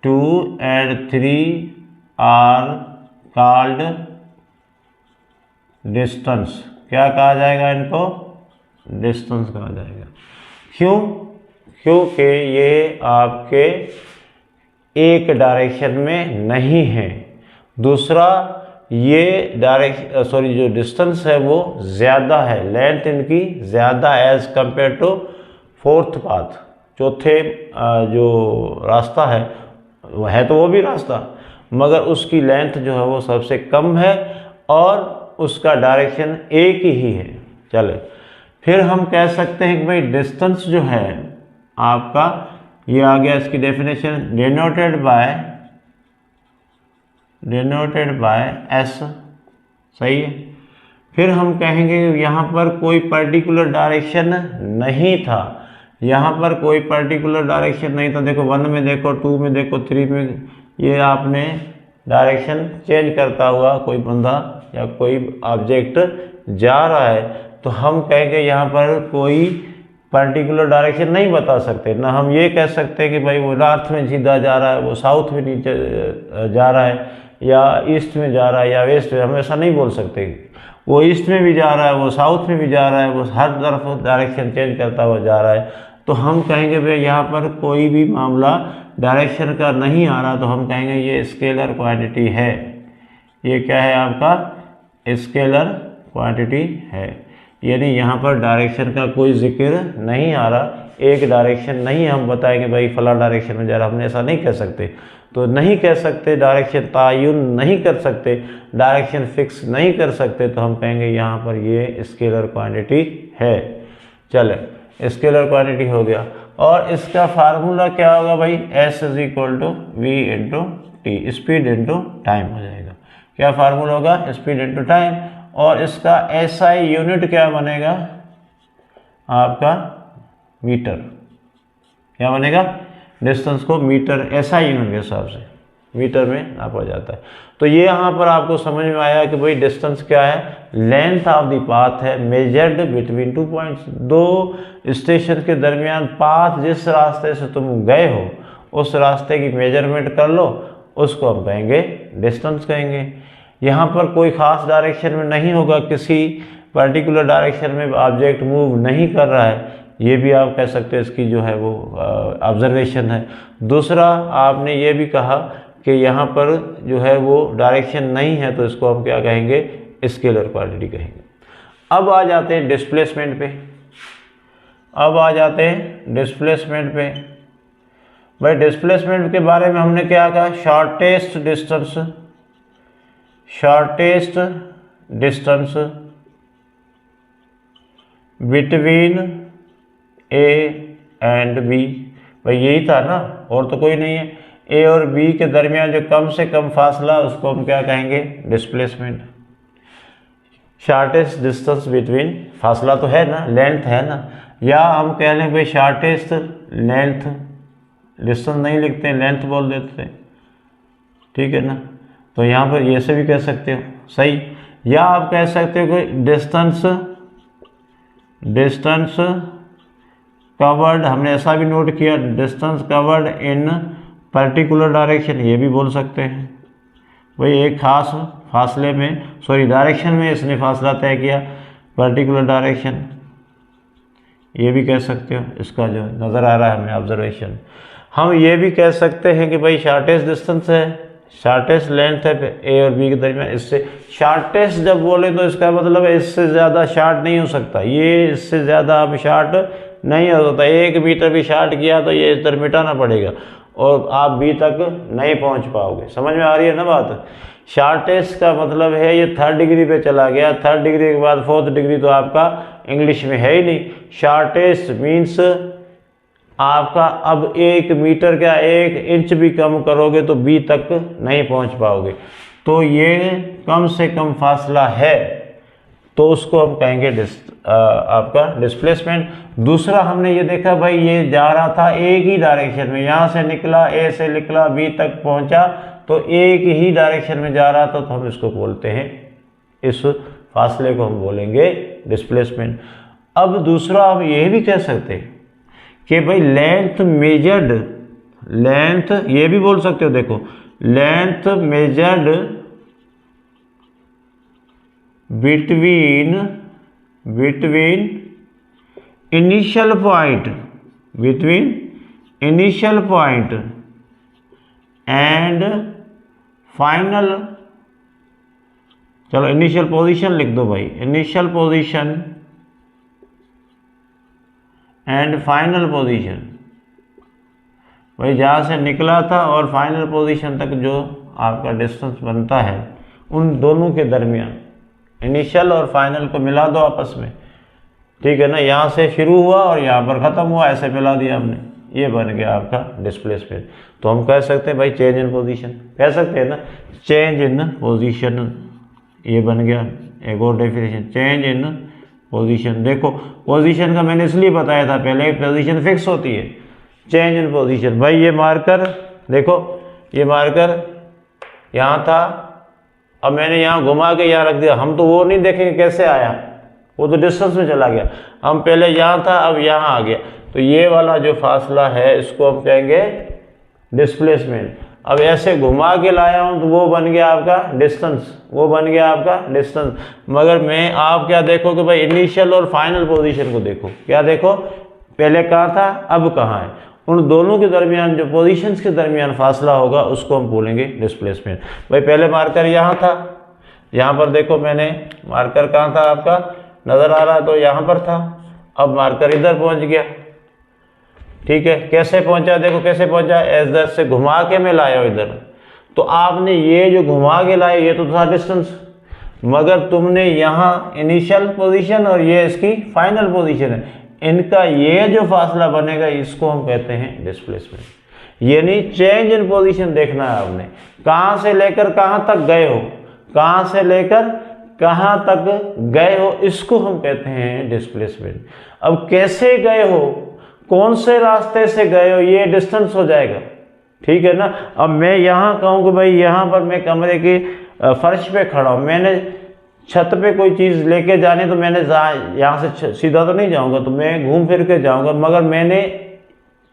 2 and 3 are called distance. क्या कहा जाएगा इनको? डिस्टेंस कहा जाएगा। क्यों? क्योंकि ये आपके एक डायरेक्शन में नहीं है। दूसरा, ये जो डिस्टेंस है वो ज़्यादा है, लेंथ इनकी ज़्यादा as compare to fourth path. चौथे जो रास्ता है तो वो भी रास्ता, मगर उसकी लेंथ जो है वो सबसे कम है और उसका डायरेक्शन एक ही है। चले, फिर हम कह सकते हैं कि भाई डिस्टेंस जो है आपका, ये आ गया इसकी डेफिनेशन, डिनोटेड बाय एस। सही है। फिर हम कहेंगे यहाँ पर कोई पर्टिकुलर डायरेक्शन नहीं था, यहाँ पर कोई पर्टिकुलर डायरेक्शन नहीं था। देखो 1 में देखो, 2 में देखो, 3 में, ये आपने डायरेक्शन चेंज करता हुआ कोई बंदा या कोई ऑब्जेक्ट जा रहा है, तो हम कहेंगे यहाँ पर कोई पर्टिकुलर डायरेक्शन नहीं बता सकते। ना हम ये कह सकते कि भाई वो नॉर्थ में सीधा जा रहा है, वो साउथ में नीचे जा रहा है, या ईस्ट में जा रहा है, या वेस्ट में, हम ऐसा नहीं बोल सकते। वो ईस्ट में भी जा रहा है, वो साउथ में भी जा रहा है, वो हर तरफ डायरेक्शन चेंज करता हुआ जा रहा है, तो हम कहेंगे भाई यहाँ पर कोई भी मामला डायरेक्शन का नहीं आ रहा, तो हम कहेंगे ये स्केलर क्वांटिटी है। ये क्या है आपका स्केलर क्वांटिटी है, यानी यहाँ पर डायरेक्शन का कोई जिक्र नहीं आ रहा, एक डायरेक्शन नहीं हम बताएंगे भाई फला डायरेक्शन में जा रहा, हमने ऐसा नहीं कह सकते। तो नहीं कह सकते, डायरेक्शन तयन नहीं कर सकते, डायरेक्शन फिक्स नहीं कर सकते, तो हम कहेंगे यहाँ पर ये स्केलर क्वांटिटी है। चले स्केलर क्वांटिटी हो गया, और इसका फार्मूला क्या होगा भाई, S is equal to V into T, speed into time हो जाएगा। क्या फार्मूला होगा, स्पीड इंटू टाइम, और इसका SI यूनिट क्या बनेगा आपका मीटर, क्या बनेगा, डिस्टेंस को मीटर SI यूनिट के हिसाब से मीटर में नापा जाता है। तो ये यहाँ पर आपको समझ में आया कि भाई डिस्टेंस क्या है, लेंथ ऑफ द पाथ है मेजर्ड बिटवीन 2 पॉइंट्स, दो स्टेशन के दरमियान पाथ जिस रास्ते से तुम गए हो उस रास्ते की मेजरमेंट कर लो, उसको हम कहेंगे डिस्टेंस कहेंगे। यहाँ पर कोई ख़ास डायरेक्शन में नहीं होगा, किसी पर्टिकुलर डायरेक्शन में ऑब्जेक्ट मूव नहीं कर रहा है, ये भी आप कह सकते हो इसकी जो है वो ऑब्जर्वेशन है। दूसरा आपने ये भी कहा कि यहाँ पर जो है वो डायरेक्शन नहीं है, तो इसको हम क्या कहेंगे, स्केलर क्वांटिटी कहेंगे। अब आ जाते हैं डिस्प्लेसमेंट पे, अब आ जाते हैं डिस्प्लेसमेंट पे। भाई डिस्प्लेसमेंट के बारे में हमने क्या कहा, shortest distance, shortest distance between A and B, भाई यही था ना, और तो कोई नहीं है। A और B के दरमियान जो कम से कम फासला, उसको हम क्या कहेंगे, डिस्प्लेसमेंट। शॉर्टेस्ट डिस्टेंस बिटवीन, फासला तो है ना, लेंथ है ना, या हम कह लें भाई शॉर्टेस्ट लेंथ, डिस्टेंस नहीं लिखते हैं, लेंथ बोल देते हैं, ठीक है ना। तो यहाँ पर ये से भी कह सकते हो, सही। या आप कह सकते हो कि डिस्टेंस, डिस्टेंस कवर्ड, हमने ऐसा भी नोट किया, distance covered in particular direction, ये भी बोल सकते हैं। भाई एक खास फासले में, सॉरी डायरेक्शन में इसने फासला तय किया, पर्टिकुलर डायरेक्शन, ये भी कह सकते हो, इसका जो नज़र आ रहा है हमें ऑब्जर्वेशन। हम ये भी कह सकते हैं कि भाई शॉर्टेस्ट डिस्टेंस है, शॉर्टेस्ट लेंथ है A और B के दरमियान, इससे शॉर्टेस्ट जब बोले तो इसका मतलब है इससे ज़्यादा शॉर्ट नहीं हो सकता, ये इससे ज़्यादा अब शॉर्ट नहीं हो सकता। 1 मीटर भी शॉर्ट किया तो ये इधर मिटाना पड़ेगा और आप B तक नहीं पहुंच पाओगे। समझ में आ रही है ना बात। शॉर्टेस्ट का मतलब है ये 3rd डिग्री पे चला गया, 3rd डिग्री के बाद 4th डिग्री तो आपका इंग्लिश में है ही नहीं। शॉर्टेस्ट मीन्स आपका अब 1 मीटर क्या 1 इंच भी कम करोगे तो B तक नहीं पहुंच पाओगे, तो ये कम से कम फासला है, तो उसको हम कहेंगे आपका डिस्प्लेसमेंट। दूसरा हमने ये देखा भाई ये जा रहा था एक ही डायरेक्शन में, यहाँ से निकला A से निकला B तक पहुंचा, तो एक ही डायरेक्शन में जा रहा था, तो हम इसको बोलते हैं, इस फासले को हम बोलेंगे डिस्प्लेसमेंट। अब दूसरा हम ये भी कह सकते हैं कि भाई लेंथ मेजर्ड, लेंथ ये भी बोल सकते हो, देखो length measured between initial point, between initial point and final, चलो इनिशियल पोजीशन लिख दो भाई, initial position and final position, भाई जहाँ से निकला था और फाइनल पोजीशन तक जो आपका डिस्टेंस बनता है उन दोनों के दरमियान, इनिशियल और फाइनल को मिला दो आपस में, ठीक है ना। यहाँ से शुरू हुआ और यहाँ पर ख़त्म हुआ, ऐसे मिला दिया हमने, ये बन गया आपका डिस्प्लेसमेंट। तो हम कह सकते हैं भाई चेंज इन पोजीशन, कह सकते हैं ना, चेंज इन पोजीशन, ये बन गया एक और डेफिनेशन, चेंज इन पोजीशन। देखो पोजीशन का मैंने इसलिए बताया था, पहले पोजीशन फिक्स होती है, चेंज इन पोजीशन। भाई ये मार्कर देखो, ये मार्कर यहाँ था, अब मैंने यहाँ घुमा के यहाँ रख दिया, हम तो वो नहीं देखेंगे कैसे आया, वो तो डिस्टेंस में चला गया, हम पहले यहाँ था अब यहाँ आ गया, तो ये वाला जो फासला है इसको हम कहेंगे डिस्प्लेसमेंट। अब ऐसे घुमा के लाया हूँ तो वो बन गया आपका डिस्टेंस, वो बन गया आपका डिस्टेंस। मगर मैं आप क्या देखो कि भाई इनिशियल और फाइनल पोजीशन को देखो, क्या देखो, पहले कहाँ था अब कहाँ है, उन दोनों के दरमियान जो पोजीशंस के दरमियान फासला होगा उसको हम बोलेंगे डिस्प्लेसमेंट। भाई पहले मार्कर यहाँ था, यहाँ पर देखो मैंने मार्कर कहाँ था आपका नज़र आ रहा है, तो यहाँ पर था, अब मार्कर इधर पहुँच गया। ठीक है, कैसे पहुँचा, देखो कैसे पहुँचा, इधर से घुमा के मैं लाया हूँ इधर, तो आपने ये जो घुमा के लाए ये तो था डिस्टेंस, मगर तुमने यहाँ इनिशियल पोजीशन और ये इसकी फाइनल पोजीशन है, इनका ये जो फासला बनेगा इसको हम कहते हैं डिस्प्लेसमेंट। यानी चेंज इन पोजीशन देखना है आपने, कहाँ से लेकर कहाँ तक गए हो, कहाँ से लेकर कहाँ तक गए हो, इसको हम कहते हैं डिस्प्लेसमेंट। अब कैसे गए हो, कौन से रास्ते से गए हो, ये डिस्टेंस हो जाएगा। ठीक है ना। अब मैं यहाँ कहूँ कि भाई यहाँ पर मैं कमरे के फर्श पे खड़ा हूँ, मैंने छत पे कोई चीज़ लेके जानी, तो मैंने यहाँ से सीधा तो नहीं जाऊँगा, तो मैं घूम फिर के जाऊँगा, मगर मैंने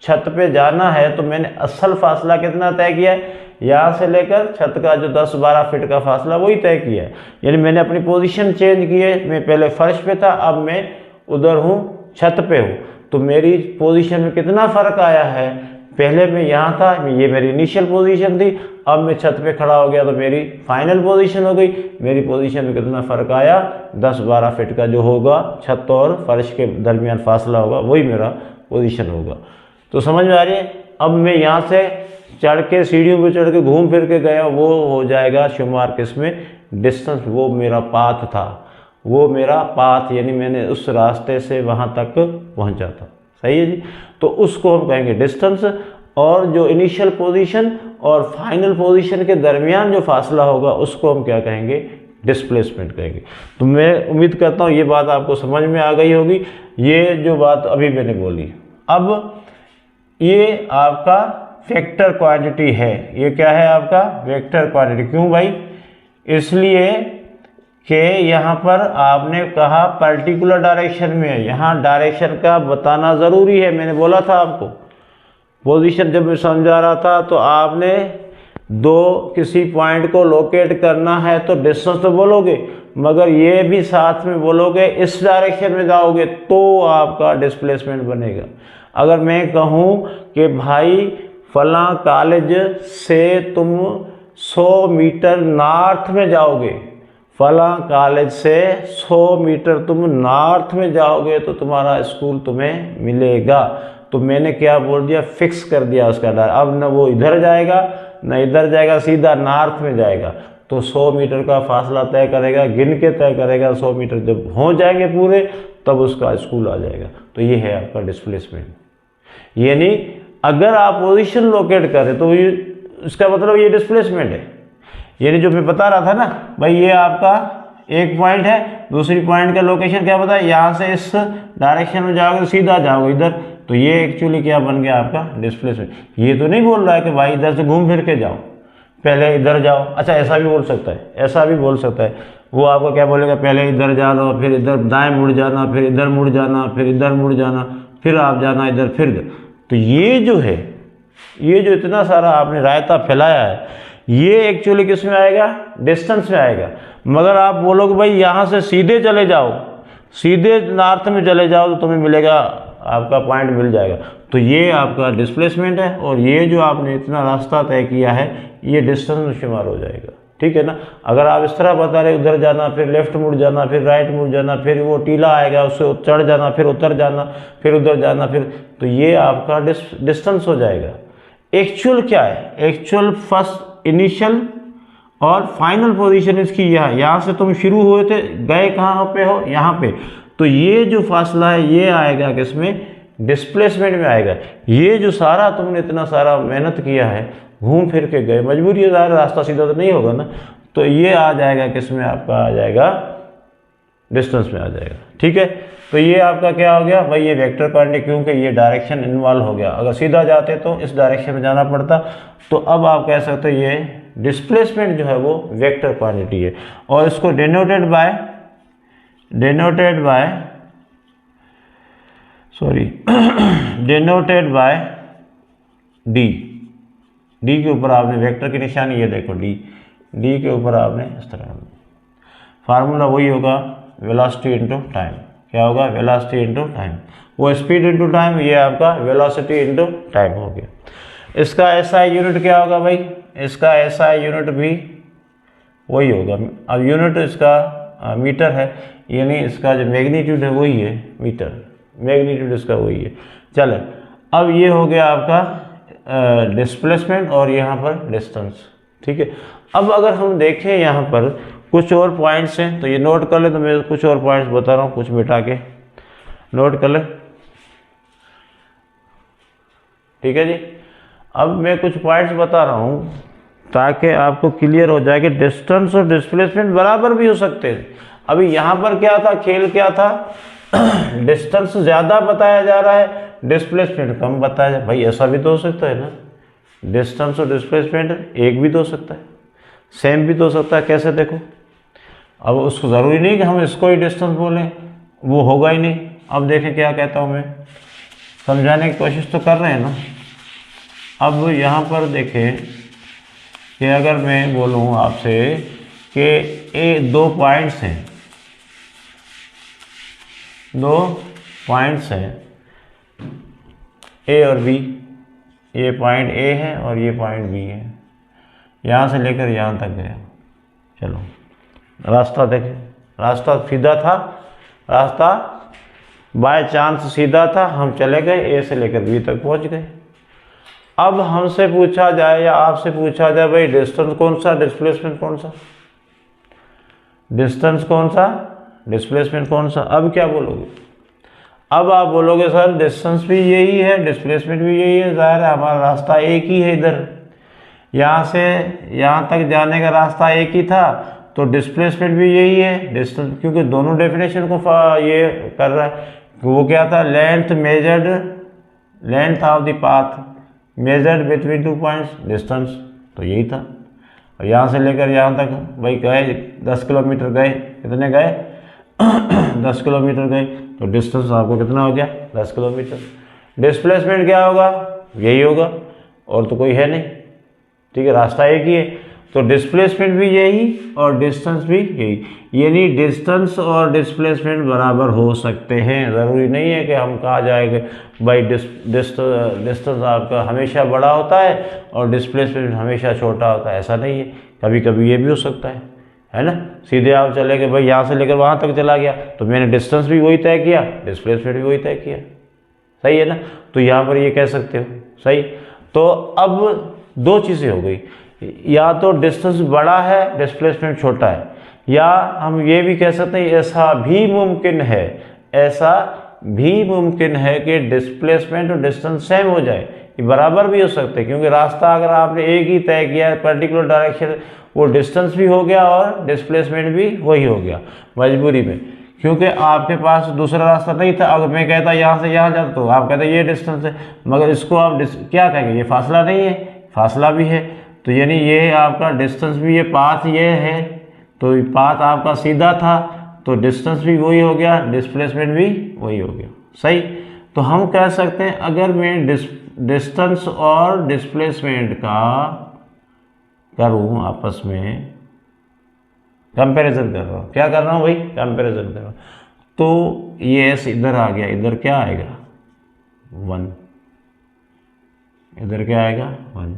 छत पे जाना है तो मैंने असल फासला कितना तय किया है, यहाँ से लेकर छत का जो 10-12 फीट का फासला वही तय किया है। यानी मैंने अपनी पोजीशन चेंज की है, मैं पहले फर्श पे था, अब मैं उधर हूँ, छत पे हूँ, तो मेरी पोजीशन में कितना फ़र्क आया है, पहले मैं यहाँ था, ये मेरी इनिशियल पोजीशन थी, अब मैं छत पे खड़ा हो गया तो मेरी फाइनल पोजीशन हो गई। मेरी पोजीशन में कितना फ़र्क आया, 10-12 फीट का जो होगा छत और फर्श के दरमियान फासला होगा, वही मेरा पोजीशन होगा। तो समझ में आ रही है। अब मैं यहाँ से चढ़ के सीढ़ियों पे चढ़ के घूम फिर के गया, वो हो जाएगा शुमार किसमें, डिस्टेंस, वो मेरा पाथ था, वो मेरा पाथ, यानी मैंने उस रास्ते से वहाँ तक पहुँचा था। सही है जी। तो उसको हम कहेंगे डिस्टेंस, और जो इनिशियल पोजीशन और फाइनल पोजीशन के दरमियान जो फासला होगा उसको हम क्या कहेंगे, डिस्प्लेसमेंट कहेंगे। तो मैं उम्मीद करता हूँ ये बात आपको समझ में आ गई होगी, ये जो बात अभी मैंने बोली। अब ये आपका वेक्टर क्वांटिटी है, ये क्या है आपका वेक्टर क्वांटिटी। क्यों भाई, इसलिए कि यहाँ पर आपने कहा पर्टिकुलर डायरेक्शन में है, यहाँ डायरेक्शन का बताना ज़रूरी है। मैंने बोला था आपको, पोजीशन जब मैं समझा रहा था तो आपने किसी पॉइंट को लोकेट करना है तो डिस्टेंस तो बोलोगे, मगर ये भी साथ में बोलोगे इस डायरेक्शन में जाओगे तो आपका डिस्प्लेसमेंट बनेगा। अगर मैं कहूँ कि भाई फलां कॉलेज से तुम 100 मीटर नॉर्थ में जाओगे, फलां कॉलेज से 100 मीटर तुम नॉर्थ में जाओगे तो तुम्हारा स्कूल तुम्हें मिलेगा, तो मैंने क्या बोल दिया, फिक्स कर दिया उसका डायरेक्शन। अब न वो इधर जाएगा न इधर जाएगा, सीधा नॉर्थ में जाएगा, तो 100 मीटर का फासला तय करेगा, गिन के तय करेगा। 100 मीटर जब हो जाएंगे पूरे तब उसका स्कूल आ जाएगा। तो ये है आपका डिस्प्लेसमेंट। यानी अगर आप पोजीशन लोकेट करें तो ये इसका मतलब ये डिस्प्लेसमेंट है। यानी जो मैं बता रहा था ना भाई, ये आपका एक पॉइंट है, दूसरी पॉइंट का लोकेशन क्या बताया, यहाँ से इस डायरेक्शन में जाओगे तो सीधा जाओगे इधर, तो ये एक्चुअली क्या बन गया आपका डिस्प्लेसमेंट। ये तो नहीं बोल रहा है कि भाई इधर से घूम फिर के जाओ, पहले इधर जाओ। अच्छा, ऐसा भी बोल सकता है, ऐसा भी बोल सकता है, वो आपको क्या बोलेगा, पहले इधर जाना, फिर इधर दाएं मुड़ जाना, फिर इधर मुड़ जाना, फिर इधर मुड़ जाना, फिर आप जाना इधर, फिर। तो ये जो है, ये जो इतना सारा आपने रायता फैलाया है, ये एक्चुअली किस में आएगा, डिस्टेंस में आएगा। मगर आप बोलोगे भाई यहाँ से सीधे चले जाओ, सीधे नॉर्थ में चले जाओ तो तुम्हें मिलेगा, आपका पॉइंट मिल जाएगा। तो ये आपका डिस्प्लेसमेंट है, और ये जो आपने इतना रास्ता तय किया है ये डिस्टेंस में शुमार हो जाएगा। ठीक है ना। अगर आप इस तरह बता रहे उधर जाना, फिर लेफ्ट मुड़ जाना, फिर राइट मुड़ जाना, फिर वो टीला आएगा उससे चढ़ जाना, फिर उतर जाना, फिर उधर जाना, फिर, तो ये आपका डिस्टेंस हो जाएगा। एक्चुअल क्या है, एक्चुअल फर्स्ट इनिशियल और फाइनल पोजीशन इसकी यहाँ से तुम शुरू हुए थे, गए कहाँ पे हो, यहाँ पे, तो ये जो फासला है ये आएगा किसमें, डिस्प्लेसमेंट में आएगा। ये जो सारा तुमने इतना सारा मेहनत किया है, घूम फिर के गए, मजबूरी है, रास्ता सीधा तो नहीं होगा ना, तो ये आ जाएगा किसमें, आपका आ जाएगा डिस्टेंस में आ जाएगा। ठीक है। तो ये आपका क्या हो गया भाई, ये वेक्टर क्वांटिटी, क्योंकि ये डायरेक्शन इन्वॉल्व हो गया। अगर सीधा जाते तो इस डायरेक्शन में जाना पड़ता, तो अब आप कह सकते हो ये डिस्प्लेसमेंट जो है वो वेक्टर क्वांटिटी है, और इसको denoted by denoted by D, D के ऊपर आपने वेक्टर की निशानी, ये देखो डी, डी के ऊपर आपने इस तरह, फार्मूला वही होगा वेलोसिटी इंटू टाइम। क्या होगा? Velocity into time. वो स्पीड इंटू टाइम, ये आपका वेलोसिटी इंटू टाइम हो गया। इसका एसआई यूनिट क्या होगा भाई? इसका एसआई यूनिट भी वही होगा। अब यूनिट इसका मीटर है, यानी इसका जो मैग्नीट्यूड है वही है मीटर, मैग्नीट्यूड इसका वही है। चले, अब ये हो गया आपका डिस्प्लेसमेंट और यहाँ पर डिस्टेंस। ठीक है, अब अगर हम देखें यहाँ पर कुछ और पॉइंट्स हैं तो ये नोट कर ले, तो मैं कुछ और पॉइंट्स बता रहा हूँ, कुछ मिटा के नोट कर ले। ठीक है जी, अब मैं कुछ पॉइंट्स बता रहा हूँ ताकि आपको क्लियर हो जाए कि डिस्टेंस और डिस्प्लेसमेंट बराबर भी हो सकते हैं। अभी यहाँ पर क्या था, खेल क्या था, डिस्टेंस ज़्यादा बताया जा रहा है, डिस्प्लेसमेंट कम बताया जा। भाई ऐसा भी तो हो सकता है ना, डिस्टेंस और डिस्प्लेसमेंट एक भी तो हो सकता है, सेम भी तो हो सकता है। कैसे? देखो, अब उसको ज़रूरी नहीं कि हम इसको ही डिस्टेंस बोलें, वो होगा ही नहीं। अब देखें क्या कहता हूँ मैं, समझाने की कोशिश तो कर रहे हैं ना। अब यहाँ पर देखें कि अगर मैं बोलूँ आपसे कि ये दो पॉइंट्स हैं, दो पॉइंट्स हैं ए और बी, ये पॉइंट ए है और ये पॉइंट बी है, यहाँ से लेकर यहाँ तक गया। चलो रास्ता देखें, रास्ता सीधा था, रास्ता बाय चांस सीधा था, हम चले गए, ए से लेकर बी तक पहुँच गए। अब हमसे पूछा जाए या आपसे पूछा जाए भाई डिस्टेंस कौन सा, डिस्प्लेसमेंट कौन सा, डिस्टेंस कौन सा, डिस्प्लेसमेंट कौन सा, अब क्या बोलोगे? अब आप बोलोगे सर डिस्टेंस भी यही है, डिस्प्लेसमेंट भी यही है, ज़ाहिर है हमारा रास्ता एक ही है, इधर यहाँ से यहाँ तक जाने का रास्ता एक ही था, तो डिस्प्लेसमेंट भी यही है, डिस्टेंस, क्योंकि दोनों डेफिनेशन को ये कर रहा है। वो क्या था, length measured, length of the path measured between two points, distance तो यही था। और यहाँ से लेकर यहाँ तक भाई गए 10 किलोमीटर गए, कितने गए 10 किलोमीटर गए, तो डिस्टेंस आपको कितना हो गया 10 किलोमीटर। डिस्प्लेसमेंट क्या होगा, यही होगा, और तो कोई है नहीं। ठीक है, रास्ता एक ही है, तो डिस्प्लेसमेंट भी यही और डिस्टेंस भी यही, यानी डिस्टेंस और डिस्प्लेसमेंट बराबर हो सकते हैं। ज़रूरी नहीं है कि हम कहा जाएगा भाई डिस्टेंस आपका हमेशा बड़ा होता है और डिस्प्लेसमेंट हमेशा छोटा होता है, ऐसा नहीं है। कभी कभी ये भी हो सकता है ना। सीधे आप चले गए भाई, यहाँ से लेकर वहाँ तक चला गया, तो मैंने डिस्टेंस भी वही तय किया, डिस्प्लेसमेंट भी वही तय किया, सही है ना। तो यहाँ पर ये कह सकते हो, सही। तो अब दो चीज़ें हो गई, या तो डिस्टेंस बड़ा है, डिस्प्लेसमेंट छोटा है, या हम ये भी कह सकते हैं ऐसा भी मुमकिन है, ऐसा भी मुमकिन है कि डिस्प्लेसमेंट और डिस्टेंस सेम हो जाए, ये बराबर भी हो सकते हैं। क्योंकि रास्ता अगर आपने एक ही तय किया है पर्टिकुलर डायरेक्शन, वो डिस्टेंस भी हो गया और डिस्प्लेसमेंट भी वही हो गया मजबूरी में, क्योंकि आपके पास दूसरा रास्ता नहीं था। अगर मैं कहता यहाँ से यहाँ जाता तो आप कहते ये डिस्टेंस है, मगर इसको आप क्या कहेंगे, ये फासला नहीं है, फासला भी है। तो यानी ये आपका डिस्टेंस भी, ये पाथ ये है, तो पाथ आपका सीधा था, तो डिस्टेंस भी वही हो गया, डिस्प्लेसमेंट भी वही हो गया, सही। तो हम कह सकते हैं अगर मैं डिस्टेंस और डिस्प्लेसमेंट का करूँ आपस में कंपैरिजन कर रहा हूँ, क्या कर रहा हूँ भाई, कंपैरिजन कर रहा हूँ, तो ये एस इधर आ गया, इधर क्या आएगा 1, इधर क्या आएगा 1,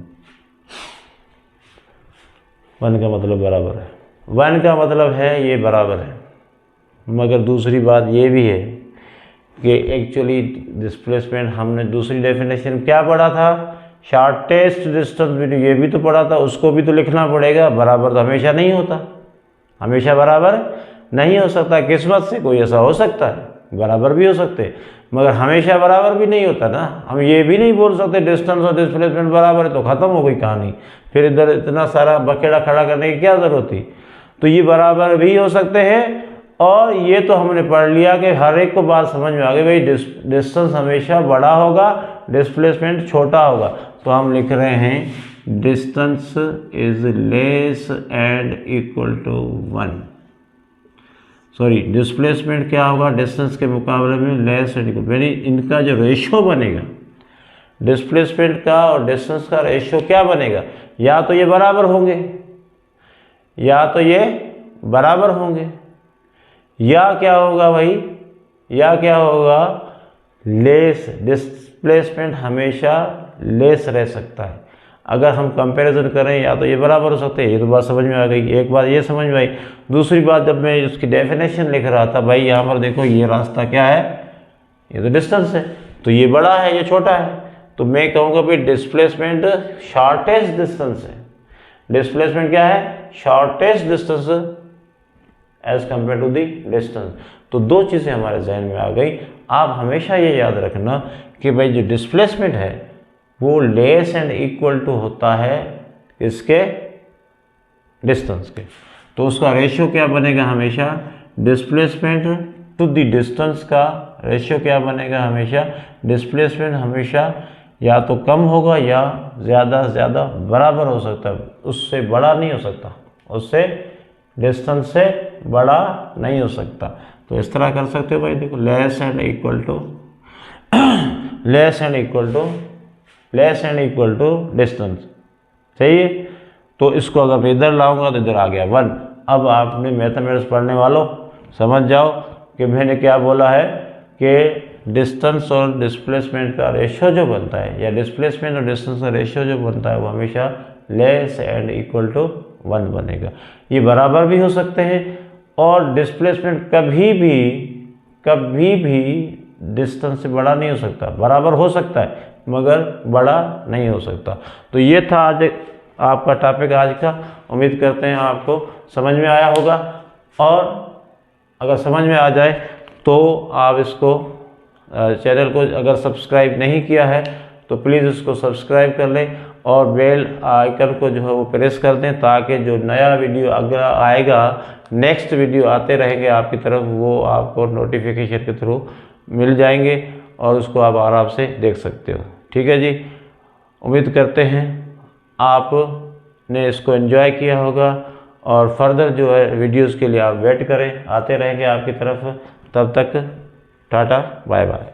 1 का मतलब बराबर है, 1 का मतलब है ये बराबर है। मगर दूसरी बात ये भी है कि एक्चुअली डिस्प्लेसमेंट हमने दूसरी डेफिनेशन क्या पढ़ा था, शॉर्टेस्ट डिस्टेंस, ये भी तो पढ़ा था, उसको भी तो लिखना पड़ेगा। बराबर तो हमेशा नहीं होता, हमेशा बराबर नहीं हो सकता। किस्मत से कोई ऐसा हो सकता है, बराबर भी हो सकते, मगर हमेशा बराबर भी नहीं होता ना। हम ये भी नहीं बोल सकते डिस्टेंस और डिस्प्लेसमेंट बराबर है तो ख़त्म हो गई कहानी, फिर इधर इतना सारा बखेड़ा खड़ा करने की क्या ज़रूरत थी। तो ये बराबर भी हो सकते हैं, और ये तो हमने पढ़ लिया कि हर एक को बात समझ में आ गई भाई, डिस्टेंस हमेशा बड़ा होगा, डिस्प्लेसमेंट छोटा होगा। तो हम लिख रहे हैं distance is less and equal to 1, sorry displacement क्या होगा, डिस्टेंस के मुकाबले में लेस एंड इक्वल, यानी इनका जो रेशो बनेगा, डिस्प्लेसमेंट का और डिस्टेंस का रेशियो क्या बनेगा, या तो ये बराबर होंगे, या तो ये बराबर होंगे, या क्या होगा भाई, या क्या होगा, लेस, डिस्प्लेसमेंट हमेशा लेस रह सकता है। अगर हम कंपैरिजन करें या तो ये बराबर हो सकते हैं, ये तो बात समझ में आ गई। एक बात ये समझ में आई। दूसरी बात, जब मैं इसकी डेफिनेशन लिख रहा था भाई, यहाँ पर देखो ये रास्ता क्या है, ये तो डिस्टेंस है, तो ये बड़ा है ये छोटा है, तो मैं कहूँगा भाई डिस्प्लेसमेंट शॉर्टेस्ट डिस्टेंस है। डिस्प्लेसमेंट क्या है, shortest distance as compare to the distance. तो दो चीज़ें हमारे जहन में आ गई। आप हमेशा ये याद रखना कि भाई जो डिस्प्लेसमेंट है वो लेस एंड इक्वल टू होता है इसके डिस्टेंस के। तो उसका रेशियो क्या बनेगा हमेशा, डिस्प्लेसमेंट टू द डिस्टेंस का रेशियो क्या बनेगा हमेशा, डिस्प्लेसमेंट हमेशा या तो कम होगा या ज़्यादा से ज़्यादा बराबर हो सकता है, उससे बड़ा नहीं हो सकता, उससे डिस्टेंस से बड़ा नहीं हो सकता। तो इस तरह कर सकते हो भाई, देखो less and equal to less and equal to less and equal to distance, सही है। तो इसको अगर मैं इधर लाऊंगा तो इधर आ गया 1। अब आपने मैथमेटिक्स पढ़ने वालों समझ जाओ कि मैंने क्या बोला है कि डिस्टेंस और डिस्प्लेसमेंट का रेशियो जो बनता है, या डिस्प्लेसमेंट और डिस्टेंस का रेशियो जो बनता है, वो हमेशा लेस एंड इक्वल टू 1 बनेगा। ये बराबर भी हो सकते हैं, और डिस्प्लेसमेंट कभी भी डिस्टेंस से बड़ा नहीं हो सकता, बराबर हो सकता है मगर बड़ा नहीं हो सकता। तो ये था आज आपका टॉपिक आज का। उम्मीद करते हैं आपको समझ में आया होगा, और अगर समझ में आ जाए तो आप इसको चैनल को अगर सब्सक्राइब नहीं किया है तो प्लीज़ इसको सब्सक्राइब कर लें, और बेल आइकन को जो है वो प्रेस कर दें, ताकि जो नया वीडियो अगर आएगा, नेक्स्ट वीडियो आते रहेंगे आपकी तरफ, वो आपको नोटिफिकेशन के थ्रू मिल जाएंगे और उसको आप आराम से देख सकते हो। ठीक है जी, उम्मीद करते हैं आपने इसको एंजॉय किया होगा, और फर्दर जो है वीडियोज़ के लिए आप वेट करें, आते रहेंगे आपकी तरफ। तब तक टाटा बाय बाय।